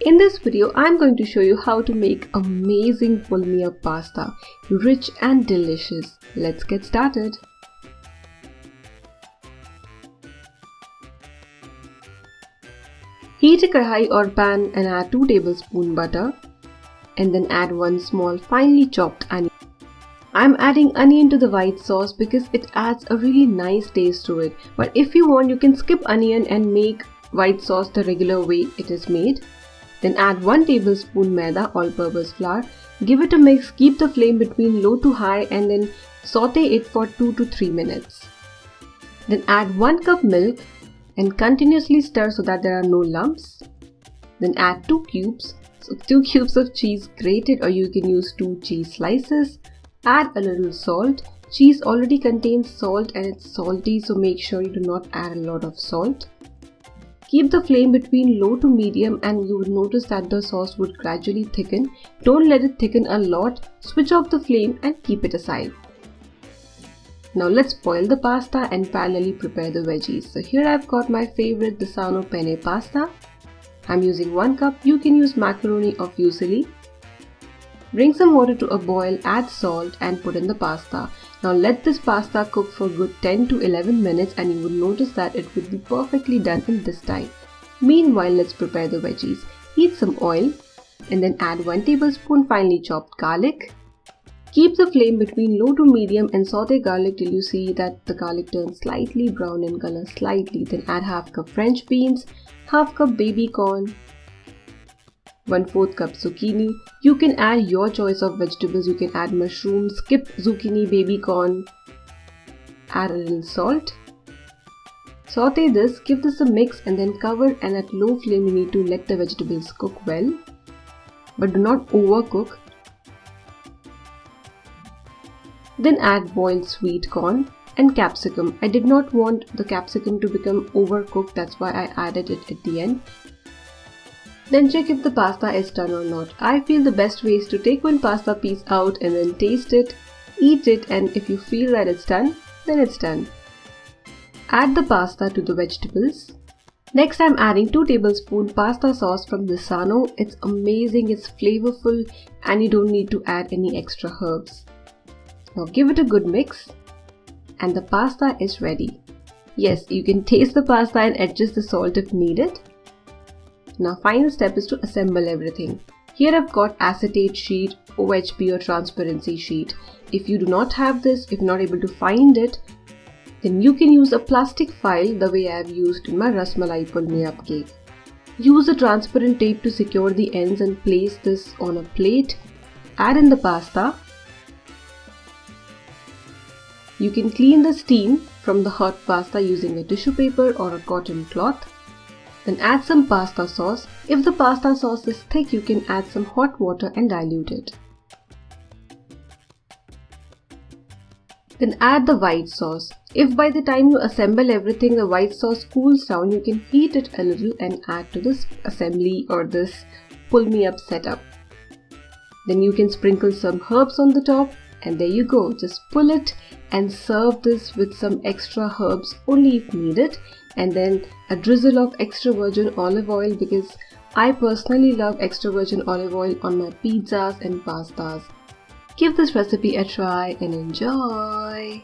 In this video, I'm going to show you how to make amazing pull-me-up pasta, rich and delicious. Let's get started. Heat a kadhai or pan and add 2 tablespoons butter and then add 1 small finely chopped onion. I'm adding onion to the white sauce because it adds a really nice taste to it, but if you want you can skip onion and make white sauce the regular way it is made. Then add 1 tablespoon Maida all-purpose flour, give it a mix, keep the flame between low to high and then saute it for 2 to 3 minutes. Then add 1 cup milk and continuously stir so that there are no lumps. Then add 2 cubes of cheese grated, or you can use 2 cheese slices. Add a little salt. Cheese already contains salt and it's salty, so make sure you do not add a lot of salt. Keep the flame between low to medium and you will notice that the sauce would gradually thicken. Don't let it thicken a lot. Switch off the flame and keep it aside. Now let's boil the pasta and parallelly prepare the veggies. So here I've got my favorite Disano Penne pasta. I'm using 1 cup. You can use macaroni or fusilli. Bring some water to a boil, add salt and put in the pasta. Now let this pasta cook for a good 10 to 11 minutes and you will notice that it will be perfectly done in this time. Meanwhile, let's prepare the veggies. Heat some oil and then add 1 tablespoon finely chopped garlic. Keep the flame between low to medium and saute garlic till you see that the garlic turns slightly brown in color slightly. Then add half cup French beans, half cup baby corn, 1/4 cup zucchini. You can add your choice of vegetables. You can add mushrooms, skip zucchini, baby corn. Add a little salt. Saute this, give this a mix and then cover, and at low flame you need to let the vegetables cook well, but do not overcook. Then add boiled sweet corn and capsicum. I did not want the capsicum to become overcooked, that's why I added it at the end. Then check if the pasta is done or not. I feel the best way is to take one pasta piece out and then taste it, eat it, and if you feel that it's done, then it's done. Add the pasta to the vegetables. Next I'm adding 2 tablespoons pasta sauce from Disano. It's amazing, it's flavorful and you don't need to add any extra herbs. Now give it a good mix and the pasta is ready. Yes, you can taste the pasta and adjust the salt if needed. Now final step is to assemble everything. Here I've got acetate sheet, OHP or transparency sheet. If you do not have this, if not able to find it, then you can use a plastic file the way I have used in my rasmalai pull-me-up cake. Use a transparent tape to secure the ends and place this on a plate. Add in the pasta. You can clean the steam from the hot pasta using a tissue paper or a cotton cloth. Then add some pasta sauce. If the pasta sauce is thick, you can add some hot water and dilute it. Then add the white sauce. If by the time you assemble everything the white sauce cools down, you can heat it a little and add to this assembly or this pull-me-up setup. Then you can sprinkle some herbs on the top and there you go. Just pull it and serve this with some extra herbs only if needed, and then a drizzle of extra virgin olive oil because I personally love extra virgin olive oil on my pizzas and pastas. Give this recipe a try and enjoy!